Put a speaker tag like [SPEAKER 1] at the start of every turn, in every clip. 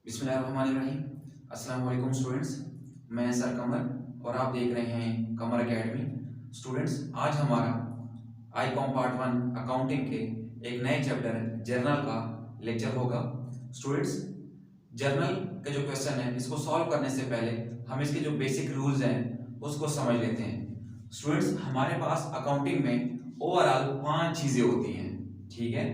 [SPEAKER 1] बिस्मिल्लाहिर्रहमानिर्रहीम। अस्सलाम वालेकुम स्टूडेंट्स, मैं सर कमर और आप देख रहे हैं कमर एकेडमी। स्टूडेंट्स, आज हमारा आईकॉम पार्ट 1 अकाउंटिंग के एक नए चैप्टर जर्नल का लेक्चर होगा। स्टूडेंट्स, जर्नल का जो क्वेश्चन है इसको सॉल्व करने से पहले हम इसके जो बेसिक रूल्स हैं उसको समझ लेते हैं। स्टूडेंट्स, हमारे पास अकाउंटिंग में ओवरऑल 5 चीजें होती हैं, ठीक है।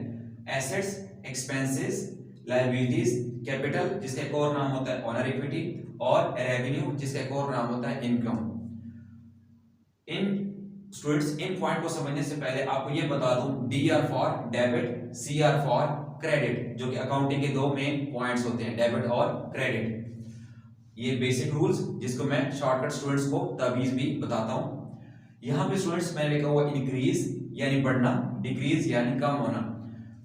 [SPEAKER 1] एसेट्स, एक्सपेंसेस, लायबिलिटीज, कैपिटल जिसका एक और नाम होता है ऑनर इक्विटी, और रेवेन्यू जिसका एक और नाम होता है इनकम। इन स्टूडेंट्स, इन पॉइंट को समझने से पहले आपको ये बता दूं, D R for debit, C R for credit, जो कि अकाउंटिंग के दो मेन पॉइंट्स होते हैं, डेबिट और क्रेडिट। ये बेसिक रूल्स जिसको मैं शॉर्टकट स्टूडेंट्स को तवीज भी बताता हूं। यहां पे स्टूडेंट्स मैंने लिखा हुआ इंक्रीज यानी बढ़ना, डिक्रीज यानी कम होना।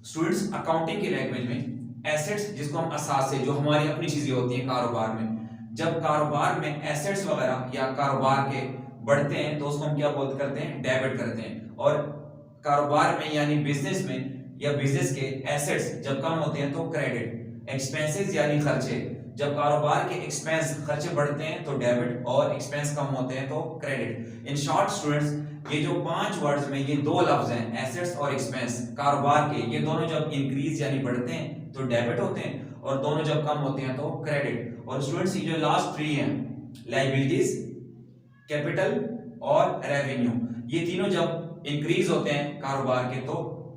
[SPEAKER 1] स्टूडेंट्स, अकाउंटिंग की लैंग्वेज में एसेट्स जिसको हम असासे, जो हमारी अपनी चीजें होती हैं कारोबार में, जब कारोबार में एसेट्स वगैरह या कारोबार के बढ़ते हैं तो उसको हम क्या बोलते करते हैं, डेबिट करते हैं। और कारोबार में यानी बिजनेस में या बिजनेस के एसेट्स जब कम होते हैं तो क्रेडिट। एक्सपेंसेस यानी खर्चे, जब कारोबार के एक्सपेंस खर्चे बढ़ते हैं तो डेबिट और एक्सपेंस कम होते हैं तो क्रेडिट। इन शॉर्ट स्टूडेंट्स, ये जो 5 वर्ड्स में ये दो लफ्ज हैं एसेट्स और एक्सपेंस कारोबार के, ये दोनों जब इंक्रीज यानी बढ़ते हैं तो डेबिट होते हैं और दोनों जब कम होते हैं तो क्रेडिट। और स्टूडेंट्स, ये जो लास्ट 3 हैं, लायबिलिटीज, कैपिटल और रेवेन्यू, ये तीनों जब इंक्रीज होते हैं कारोबार के तो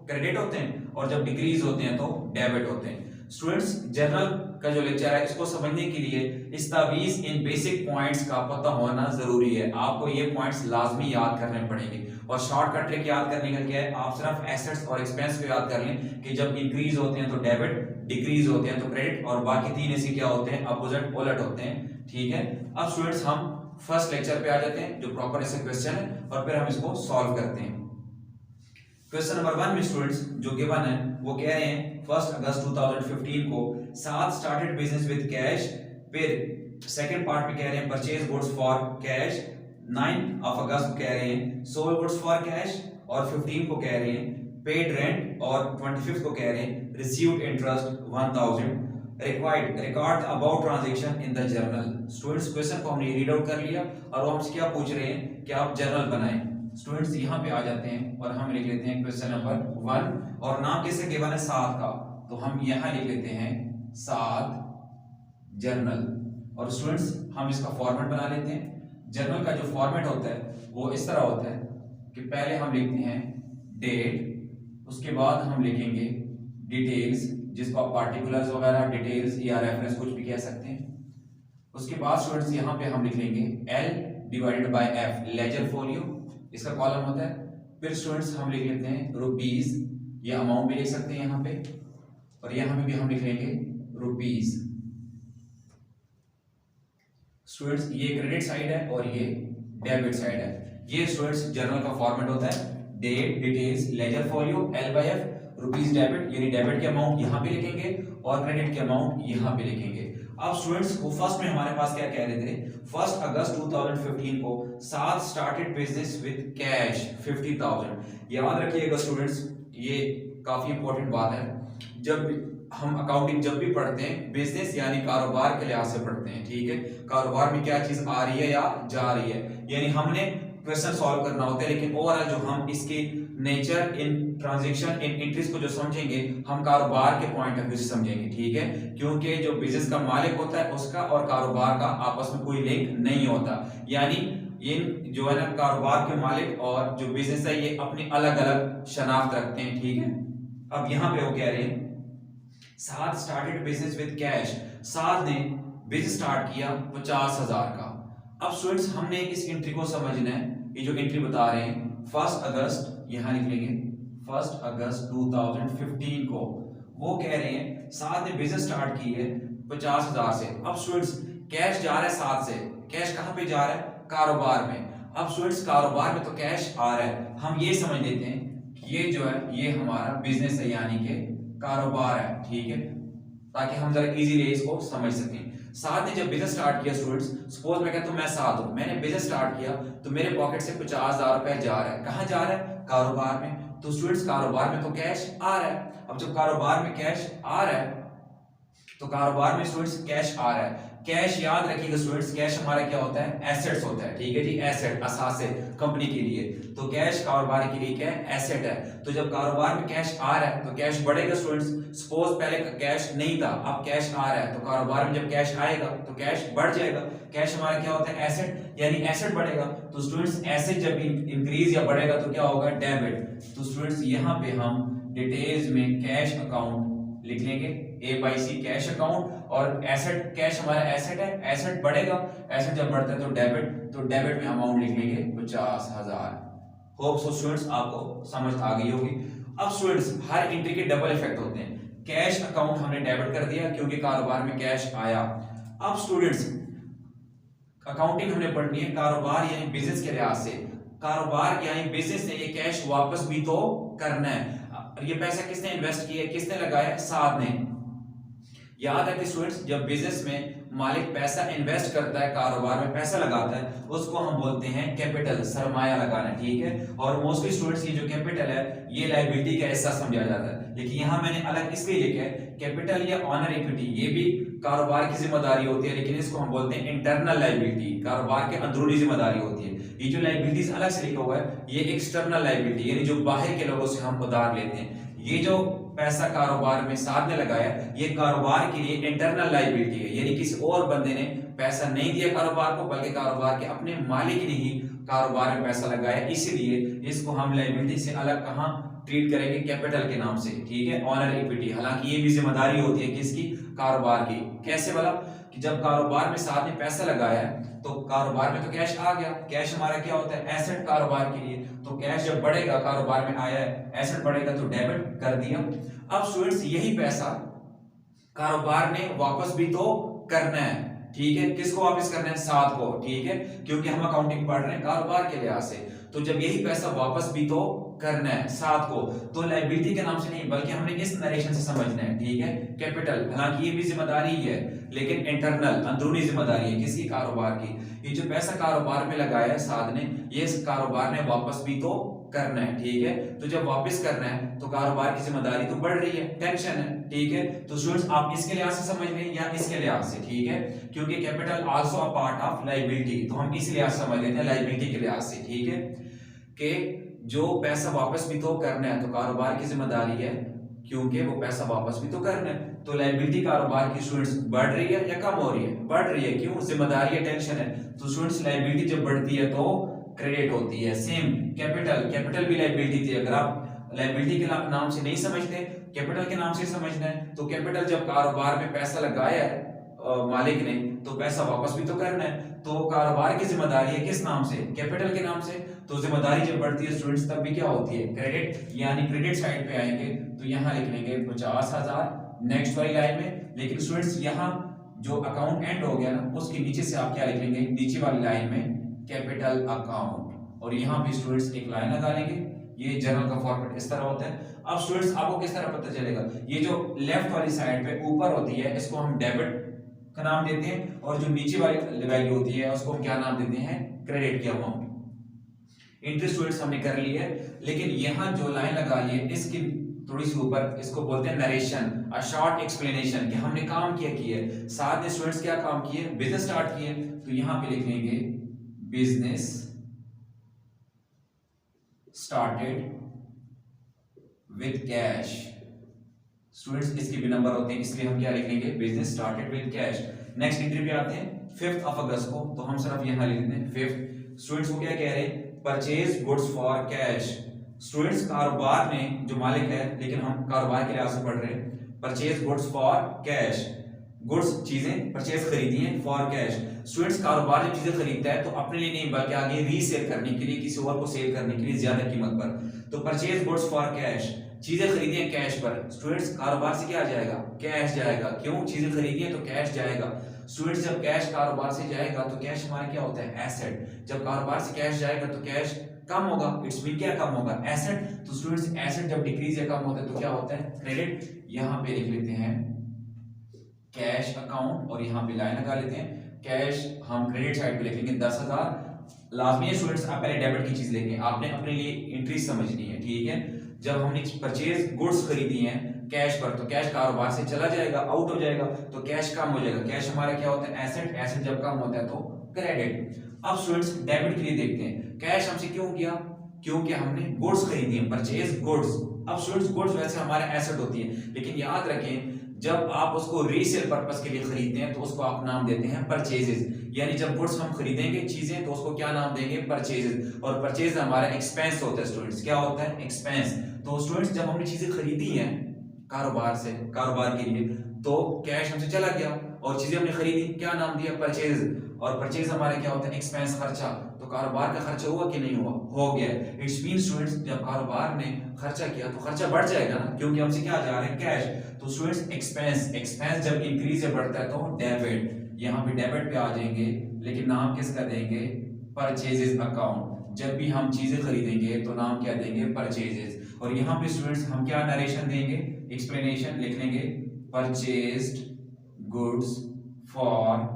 [SPEAKER 1] क्रेडिट होते हैं और जब डिक्रीज होते हैं तो डेबिट होते हैं। स्टूडेंट्स, जर्नल का जो लेक्चर है इसको समझने के लिए इस तावीज इन बेसिक पॉइंट्स का पता होना जरूरी है। आपको ये पॉइंट्स लाजमी याद करने पड़ेंगे। और शॉर्टकट ट्रिक याद करने का क्या है, आप सिर्फ एसेट्स और एक्सपेंस को याद कर लें कि जब इंक्रीज होते हैं तो डेबिट, डिक्रीज होते हैं तो क्रेडिट, और बाकी 3 ऐसे क्या होते हैं, अपोजिट, उलट होते हैं, ठीक है। अब स्टूडेंट्स, हम फर्स्ट लेक्चर पे आ जाते हैं जो प्रॉपर ऐसे क्वेश्चन है और फिर हम इसको सॉल्व करते हैं। क्वेश्चन नंबर 1 में स्टूडेंट्स जो गिवन है वो कह रहे हैं 1 अगस्त 2015 को साथ स्टार्टेड बिजनेस विद कैश। फिर सेकंड पार्ट में कह रहे हैं परचेज गुड्स फॉर कैश। 9 अगस्त को कह रहे हैं सोल्ड गुड्स फॉर कैश, और 15 को कह रहे हैं पेड रेंट, और 25 को कह रहे हैं received interest 1000। Required record about transaction in the journal. Students, question को हमने रीड आउट कर लिया और वो हमसे क्या पूछ रहे हैं कि आप जर्नल बनाएं। स्टूडेंट्स, यहाँ पे आ जाते हैं और हम लिख लेते हैं क्वेश्चन नंबर 1, और नाम किससे गिवन है, साथ का, तो हम यहाँ लिख लेते हैं साथ जर्नल। और स्टूडेंट्स, हम इसका फॉर्मेट बना लेते हैं। जर्नल का जो फॉर्मेट होता है वो इस तरह होता है कि पहले हम लिखते हैं डेट, उसके बाद हम लिखेंगे डिटेल्स, जिसको आप पार्टिकुलर्स वगैरह, डिटेल्स या रेफरेंस कुछ भी कह सकते हैं। उसके बाद स्टूडेंट्स यहाँ पे हम लिख लेंगे L divided by F, ledger folio, इसका कॉलम होता है। फिर स्टूडेंट्स हम लिख लेते हैं रुपीज, ये अमाउंट भी लिख सकते हैं यहाँ पे, और यहाँ पे भी हम लिख लेंगे रुपीज। स्टूडेंट्स, ये क्रेडिट साइड है और ये डेबिट साइड है। ये स्टूडेंट्स जर्नल का फॉर्मेट होता है, date, details, ledger folio, L by F, rupees debit, यानी डेबिट के अमाउंट यहाँ पे लिखेंगे और क्रेडिट के अमाउंट यहाँ पे लिखेंगे। अब स्टूडेंट्स, वो फर्स्ट में हमारे पास क्या कह रहे थे, 1 अगस्त 2015 को साथ स्टार्टेड बिजनेस विद कैश 50,000। याद रखिएगा स्टूडेंट्स, ये काफी इंपॉर्टेंट बात है। जब हम अकाउंटिंग जब भी पढ़ते हैं, बिजनेस यानी कारोबार के लिहाज से पढ़ते हैं, ठीक है। कारोबार में क्या चीज आ रही है या जा रही है, यानी हमने क्वेश्चन सॉल्व करना होता है, लेकिन ओवरऑल जो हम इसकी नेचर, इन ट्रांजैक्शन, इन एंट्रीज को जो समझेंगे हम कारोबार के पॉइंट ऑफ व्यू से समझेंगे, ठीक है। क्योंकि जो बिजनेस का मालिक होता है उसका और कारोबार का आपस में कोई लिंक नहीं होता, यानी इन जो है ना कारोबार के मालिक और जो बिजनेस है ये अपनी अलग अलग शनाख्त रखते हैं, ठीक है। अब यहाँ पे वो कह रहे हैं साथ स्टार्टेड बिजनेस विद कैश, साथ ने बिजनेस स्टार्ट किया 50,000 का। अब स्टूडेंट्स, हमने इस एंट्री को समझना है। ये जो एंट्री बता रहे हैं 1 अगस्त, यहां लिख लेंगे 1 अगस्त 2015 को, वो कह रहे हैं साथ ने बिजनेस स्टार्ट की है 50,000 से। अब स्टूडेंट्स, कैश जा रहा है साथ से, कैश कहां पे जा रहा है, कारोबार में। अब स्टूडेंट्स, कारोबार में तो कैश आ रहा है, हम ये समझ लेते हैं कि ये जो है ये हमारा बिजनेस है, यानी कि कारोबार है, ठीक है, ताकि हम जरा इजीली इसको समझ सकें। साथ ने जब बिजनेस स्टार्ट किया स्टूडेंट्स, सपोज मैं कहता हूं मैं साथ हूं, मैंने बिजनेस स्टार्ट किया तो मेरे पॉकेट से 50,000 रुपए जा रहा है, कहां जा रहा है, कारोबार में। तो स्टूडेंट्स, कारोबार में तो कैश आ रहा है। अब जब कारोबार में कैश आ रहा है तो कारोबार में स्टूडेंट्स कैश आ रहा है। कैश याद रखिएगा स्टूडेंट्स, कैश हमारा क्या होता है, एसेट्स होता है, ठीक है जी, एसेट असासे कंपनी के लिए। तो कैश कारोबार के लिए क्या है, एसेट है। तो जब कारोबार में कैश आ रहा है तो कैश बढ़ेगा स्टूडेंट्स। सपोज पहले कैश नहीं था, अब कैश आ रहा है, तो कारोबार में जब कैश आएगा तो कैश बढ़ जाएगा। कैश हमारा क्या होता है, एसेट, यानी एसेट बढ़ेगा। तो स्टूडेंट्स एसेट जब इंक्रीज या बढ़ेगा तो क्या होगा, डेबिट। तो स्टूडेंट्स यहाँ पे हम डिटेल्स में कैश अकाउंट लिख लेंगे, ए बाई सी कैश अकाउंट। और एसेट, कैश हमारा एसेट है, एसेट बढ़ेगा, एसेट जब बढ़ता है तो डेबिट, तो डेबिट में अमाउंट लिख लेंगे 50,000। होप सो स्टूडेंट्स आपको समझ आ गई होगी। अब स्टूडेंट्स हर एंट्री के डबल इफेक्ट होते हैं। कैश अकाउंट हमने डेबिट कर दिया क्योंकि कारोबार में कैश आया। अब स्टूडेंट्स अकाउंटिंग हमने पढ़नी है कारोबार यानी बिजनेस के लिहाज से। कारोबार यानी बिजनेस ने ये कैश वापस भी तो करना है। ये पैसा किसने इन्वेस्ट किया, किसने लगाया, साथ ने। याद है कि स्टूडेंट्स जब बिजनेस में मालिक पैसा इन्वेस्ट करता है, कारोबार में पैसा लगाता है, उसको हम बोलते हैं कैपिटल, सरमाया लगाना, ठीक है। और मोस्टली स्टूडेंट्स ये जो कैपिटल है ये लायबिलिटी का हिस्सा समझा जाता है, लेकिन यहाँ मैंने अलग इसलिए लिखा है कैपिटल या ऑनर इक्विटी, ये भी कारोबार की जिम्मेदारी होती है, लेकिन इसको हम बोलते हैं इंटरनल लायबिलिटी, कारोबार के अंदरूनी जिम्मेदारी होती है। ये जो लायबिलिटीज अलग से लिखा हुआ है ये एक्सटर्नल लायबिलिटी, यानी जो बाहर के लोगों से हम उधार लेते हैं। ये जो पैसा कारोबार में साथ में लगाया ये कारोबार के लिए इंटरनल लायबिलिटी है, यानी किसी और बंदे ने पैसा नहीं दिया कारोबार को, बल्कि कारोबार के अपने मालिक ने ही कारोबार में पैसा लगाया, इसीलिए इसको हम लायबिलिटी से अलग कहां ट्रीट करेंगे, कैपिटल के नाम से, ठीक है, ऑनर इक्विटी। हालांकि ये भी जिम्मेदारी होती है किसकी, कारोबार की। कैसे वाला कि जब कारोबार में साथ में पैसा लगाया है तो कारोबार में तो कैश आ गया, कैश हमारा क्या होता है, एसेट कारोबार के लिए। तो कैश जब बढ़ेगा, कारोबार में आया है, एसेट बढ़ेगा तो डेबिट कर दिया। अब स्टूडेंट्स यही पैसा कारोबार ने वापस भी तो करना है, ठीक है, किसको वापस करना है, साथ को, ठीक है, क्योंकि हम अकाउंटिंग पढ़ रहे हैं कारोबार के लिहाज से। तो जब यही पैसा वापस भी तो करना है साथ को, तो लायबिलिटी के नाम से नहीं बल्कि हमने इस नरेशन से समझना है, ठीक है, कैपिटल। हालांकि ये भी जिम्मेदारी ही है लेकिन इंटरनल, अंदरूनी जिम्मेदारी है किसकी, कारोबार की। ये जो पैसा कारोबार में लगाया है साथ ने, ये कारोबार ने वापस भी तो करना है, ठीक है। तो जब वापस करना है तो कारोबार की जिम्मेदारी तो बढ़ रही है, टेंशन है, ठीक है। तो स्टूडेंट्स आप इसके लिहाज से समझ लें या इसके लिहाज से, ठीक है, क्योंकि capital also a part of liability, तो हम इस लिहाज से समझ लेते हैं लायबिलिटी के लिहाज से, ठीक है, कि जो पैसा वापस भी तो करना है तो कारोबार की जिम्मेदारी है क्योंकि वो पैसा वापस भी तो करना है। तो लायबिलिटी कारोबार की स्टूडेंट्स बढ़ रही है या कम हो रही है, बढ़ रही है, क्यों, जिम्मेदारी है, टेंशन है। तो स्टूडेंट्स लायबिलिटी जब बढ़ती है तो क्रेडिट होती है। सेम कैपिटल, कैपिटल भी लायबिलिटी थी, अगर आप लायबिलिटी के नाम से नहीं समझते, कैपिटल के नाम से समझना है। तो कैपिटल जब कारोबार में पैसा लगाया है मालिक ने तो पैसा वापस भी तो करना है, तो कारोबार की जिम्मेदारी है किस नाम से, कैपिटल के नाम से। तो जिम्मेदारी जब बढ़ती है स्टूडेंट्स तब भी क्या होती है, क्रेडिट, यानी क्रेडिट साइड पे आएंगे तो यहाँ लिख लेंगे 50,000 नेक्स्ट वाली लाइन में। लेकिन स्टूडेंट्स यहाँ जो अकाउंट एंड हो गया ना उसके नीचे से आप क्या लिख लेंगे, नीचे वाली लाइन में कैपिटल अकाउंट, और यहाँ भी स्टूडेंट्स एक लाइन लगा लेंगे। ये जर्नल का फॉर्मेट इस तरह होता है। अब स्टूडेंट्स आपको किस तरह पता चलेगा, ये जो लेफ्ट वाली साइड पे ऊपर होती है इसको हम डेबिट का नाम देते हैं, और जो नीचे वाली वैल्यू होती है उसको हम क्या नाम देते हैं, क्रेडिट की अमाउंट। इंटरेस्ट स्टूडेंट्स हमने कर ली है, लेकिन यहाँ जो लाइन लगा ली है इसकी थोड़ी सी ऊपर, इसको बोलते हैं नरेशन, अ शॉर्ट एक्सप्लेनेशन, कि हमने काम क्या किया है, साथ में स्टूडेंट्स क्या काम किए, बिजनेस स्टार्ट किए। तो यहाँ पे लिख लेंगे business started with cash. Students इसके भी नंबर होते हैं इसलिए हम क्या लिख लेंगे, business started with cash. Next entry पे आते हैं 5 अगस्त को, तो हम सिर्फ यहाँ लिख देते हैं 5। स्टूडेंट्स को क्या कह रहे हैं, purchase goods for cash. Students कारोबार में जो मालिक है, लेकिन हम कारोबार के लिहाज से पढ़ रहे हैं, purchase goods for cash, goods चीजें परचेज खरीदी हैं फॉर कैश। स्टूडेंट्स कारोबार जब चीजें खरीदता है तो अपने लिए नहीं बल्कि आगे रीसेल करने के लिए, किसी और को सेल करने के लिए ज्यादा कीमत पर। तो परचेज गुड्स फॉर कैश, चीजें खरीदी हैं कैश पर। स्टूडेंट्स कारोबार से क्या आ जाएगा, कैश जाएगा, क्यों, चीजें खरीदी हैं तो कैश जाएगा। स्टूडेंट्स जब कैश कारोबार से जाएगा तो कैश हमारा क्या होता है, एसेट। जब कारोबार से कैश जाएगा तो कैश कम होगा, इट्स मीन क्या कम होगा, एसेट। तो स्टूडेंट्स एसेट जब डिक्रीज या कम होता है तो क्या होता है, क्रेडिट। यहाँ पे लिख लेते हैं कैश अकाउंट और यहाँ पे लाइन लगा लेते हैं कैश, हम क्रेडिट साइड पे लिखेंगे 10,000। लाजमी है स्टूडेंट्स आप पहले डेबिट की चीज लेंगे, आपने अपने लिए एंट्री समझनी है, ठीक है। जब हमने परचेज गुड्स खरीदी हैं कैश पर, तो कैश कारोबार से चला जाएगा, आउट हो जाएगा, तो कैश कम हो जाएगा। कैश हमारा क्या होता है? एसेट। एसेट जब कम होता है तो क्रेडिट। अब स्टूडेंट्स डेबिट के लिए देखते हैं, कैश हमसे क्यों किया? क्योंकि हमने गुड्स खरीदी है, परचेज गुड्स। अब स्टूडेंट्स गुड्स वैसे हमारे एसेट होती है, लेकिन याद रखें जब आप उसको रीसेल पर्पस के लिए खरीदते हैं तो उसको आप नाम देते हैं परचेजेस। यानी जब गुड्स हम खरीदेंगे चीजें तो उसको क्या नाम देंगे? परचेजेस। और परचेज हमारा एक्सपेंस होता है स्टूडेंट्स। क्या होता है? एक्सपेंस। तो स्टूडेंट्स जब हमने चीजें खरीदी हैं कारोबार से, कारोबार के लिए, तो कैश हमसे चला गया और चीजें हमने खरीदी, क्या नाम दिया? परचेज। और परचेज हमारा क्या होता है? एक्सपेंस, खर्चा। तो कारोबार का खर्चा हुआ कि नहीं हुआ? हो गया। इट्स मीन स्टूडेंट्स जब कारोबार ने खर्चा किया तो खर्चा बढ़ जाएगा ना, क्योंकि हमसे क्या जा रहा है? कैश। तो स्टूडेंट्स एक्सपेंस, एक्सपेंस जब इंक्रीज या बढ़ता है तो डेबिट। यहाँ पे डेबिट पे आ जाएंगे, लेकिन नाम किसका देंगे? Purchases account. जब भी हम चीजें खरीदेंगे तो नाम क्या देंगे? परचेजेस। और यहाँ पे स्टूडेंट्स हम क्या नरेशन देंगे? एक्सप्लेनेशन लिख लेंगे, purchased goods for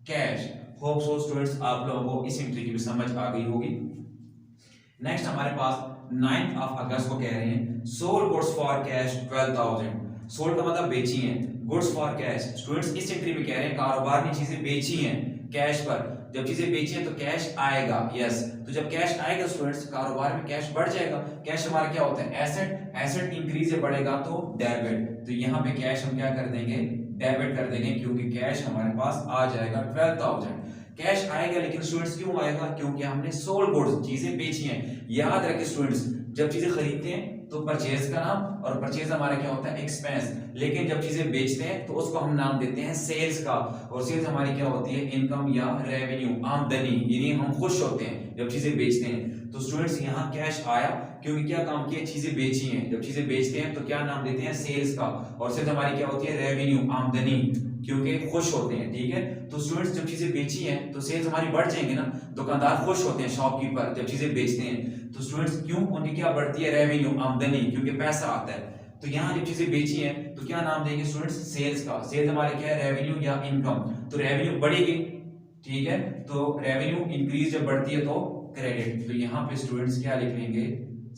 [SPEAKER 1] cash. Hope so students आप लोगों को इस एंट्री की भी समझ आ गई होगी। नेक्स्ट हमारे पास 9 अगस्त को कह रहे हैं sold goods for cash 12,000। Sold का मतलब बेची है, गुड्स फॉर कैश। स्टूडेंट्स इस एंट्री में कह रहे हैं कारोबार ने चीजें बेची हैं कैश पर। जब चीजें बेची हैं तो कैश आएगा। यस, तो जब कैश आएगा स्टूडेंट्स कारोबार में कैश बढ़ जाएगा। कैश हमारा क्या होता है? एसेट। एसेट इंक्रीज या बढ़ेगा तो डेबिट। तो यहाँ पे कैश हम क्या कर देंगे? डेबिट कर देंगे, क्योंकि कैश हमारे पास आ जाएगा 12,000। कैश आएगा, लेकिन स्टूडेंट्स क्यों आएगा? क्योंकि हमने सोल्ड गुड्स, चीजें बेची हैं। याद रखें स्टूडेंट्स जब चीजें खरीदते हैं तो परचेज का नाम, और परचेज हमारा क्या होता है? एक्सपेंस। लेकिन जब चीजें बेचते हैं तो उसको हम नाम देते हैं सेल्स का। और सेल्स हमारी क्या होती है? इनकम या रेवेन्यू, आमदनी। यानी हम खुश होते हैं जब चीजें बेचते हैं। तो स्टूडेंट्स यहाँ कैश आया क्योंकि क्या काम किया? चीजें बेची हैं। जब चीजें बेचते हैं तो क्या नाम देते हैं? सेल्स का। और सेल्स हमारी क्या होती है? रेवेन्यू, आमदनी, क्योंकि खुश होते हैं। ठीक है, तो स्टूडेंट्स जब चीजें बेची हैं तो सेल्स हमारी बढ़ जाएंगे ना। दुकानदार खुश होते हैं, शॉपकीपर, जब चीजें बेचते हैं। तो स्टूडेंट्स क्यों? उनकी क्या बढ़ती है? रेवेन्यू, आमदनी, क्योंकि पैसा आता है। तो यहाँ जब चीजें बेची हैं तो क्या नाम देंगे स्टूडेंट्स? सेल्स का। सेल्स हमारे क्या है? रेवेन्यू या इनकम। तो रेवेन्यू बढ़ेगी, ठीक है, तो रेवेन्यू इंक्रीज जब बढ़ती है तो क्रेडिट। तो यहाँ पे स्टूडेंट्स क्या लिख लेंगे?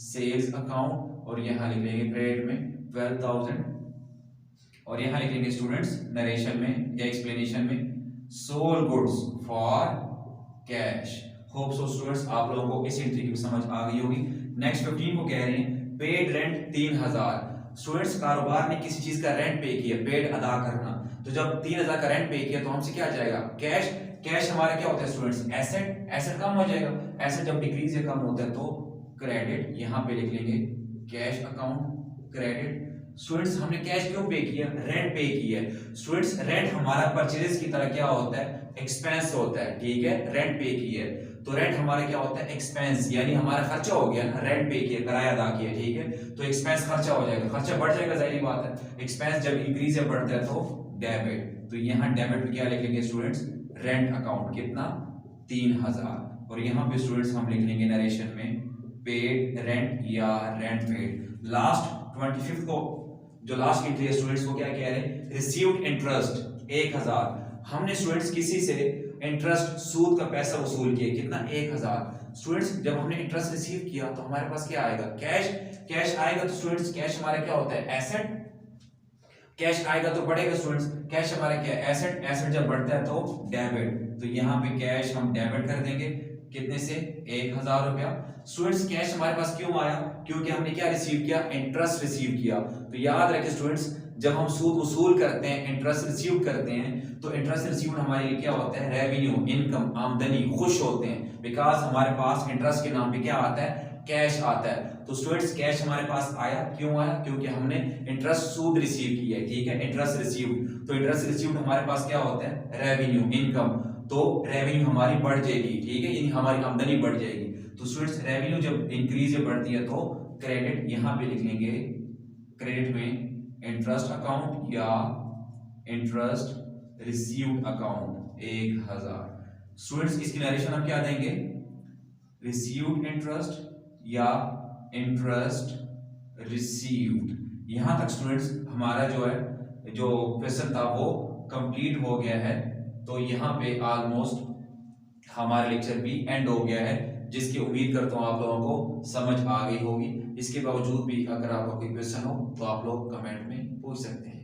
[SPEAKER 1] सेल्स अकाउंट, और यहाँ लिख लेंगे क्रेडिट में 12,000, और यहाँ लिख लेंगे स्टूडेंट्स नरेशन में या एक्सप्लेनेशन में sold goods for cash. Hope so students आप लोगों को इस एंट्री की समझ आ गई होगी। नेक्स्ट 15 को कह रहे हैं पेड रेंट 3,000। स्टूडेंट्स कारोबार ने किसी चीज का रेंट पे किया, पेड अदा करना। तो जब 3,000 का रेंट पे किया तो हमसे क्या जाएगा? कैश। कैश हमारा क्या होता है स्टूडेंट्स? एसेट। एसेट कम हो जाएगा। एसेट जब डिक्रीज या कम होता है तो क्रेडिट। यहाँ पे लिख लेंगे कैश अकाउंट क्रेडिट। स्टूडेंट्स हमने कैश क्यों पे किया? रेंट पे किया है। स्टूडेंट्स रेंट हमारा परचेज की तरह क्या होता है? एक्सपेंस होता है। ठीक है, रेंट पे किया है तो रेंट हमारा क्या होता है? एक्सपेंस, यानी हमारा खर्चा हो गया ना, रेंट पे किया, किराया अदा किया। ठीक है, तो एक्सपेंस खर्चा हो जाएगा, खर्चा बढ़ जाएगा, जाहिर बात है। एक्सपेंस जब इंक्रीज या बढ़ता है तो डेबिट। तो यहाँ डेबिट में क्या लिखेंगे स्टूडेंट्स? Rent account. कितना? 3,000। और यहाँ पे स्टूडेंट्स हम लिख लेंगे नरेशन में पेड रेंट या रेंट पेड। लास्ट 25 को जो लास्ट एंट्री है स्टूडेंट्स को क्या कह रहे हैं? Received interest 1,000। हमने स्टूडेंट्स किसी से इंटरेस्ट, सूद का पैसा वसूल किया। कितना? 1,000। स्टूडेंट्स जब हमने इंटरेस्ट रिसीव किया तो हमारे पास क्या आएगा? कैश। कैश आएगा तो स्टूडेंट्स कैश हमारा क्या होता है? एसेट। कैश आएगा तो बढ़ेगा स्टूडेंट्स। कैश हमारा क्या है? एसेट। एसेट जब बढ़ता है तो डेबिट। तो यहाँ पे कैश हम डेबिट कर देंगे, कितने से? 1,000 रुपया। स्टूडेंट्स कैश हमारे पास क्यों आया? क्योंकि हमने क्या रिसीव किया? इंटरेस्ट रिसीव किया। तो याद रखें स्टूडेंट्स जब हम सूद वसूल करते हैं, इंटरेस्ट रिसीव करते हैं, तो इंटरेस्ट रिसीव हमारे लिए क्या होता है? रेवेन्यू, इनकम, आमदनी, खुश होते हैं, बिकॉज हमारे पास इंटरेस्ट के नाम पे क्या आता है? कैश आता है। तो स्टूडेंट्स कैश हमारे पास आया, क्यों आया? क्योंकि हमने इंटरेस्ट सूद रिसीव किया है। ठीक है, इंटरेस्ट रिसीव। तो इंटरेस्ट रिसीव हमारे पास क्या होता है? Revenue, income. तो रेवेन्यू हमारी बढ़ जाएगी। ठीक है, यानी हमारी आमदनी बढ़ जाएगी। तो स्टूडेंट्स रेवेन्यू जब इंक्रीज या बढ़ती है तो क्रेडिट। यहाँ पे लिख लेंगे क्रेडिट में इंटरेस्ट अकाउंट या इंटरेस्ट रिसीव्ड अकाउंट 1,000। स्टूडेंट्स इसकी नरेशन हम क्या देंगे? रिसीव्ड इंटरेस्ट या इंटरेस्ट रिसीव्ड। यहां तक स्टूडेंट्स हमारा जो है जो क्वेश्चन था वो कंप्लीट हो गया है। तो यहाँ पे ऑलमोस्ट हमारा लेक्चर भी एंड हो गया है। जिसकी उम्मीद करता हूँ आप लोगों को समझ आ गई होगी। इसके बावजूद भी अगर आपका कोई क्वेश्चन हो तो आप लोग कमेंट में पूछ सकते हैं।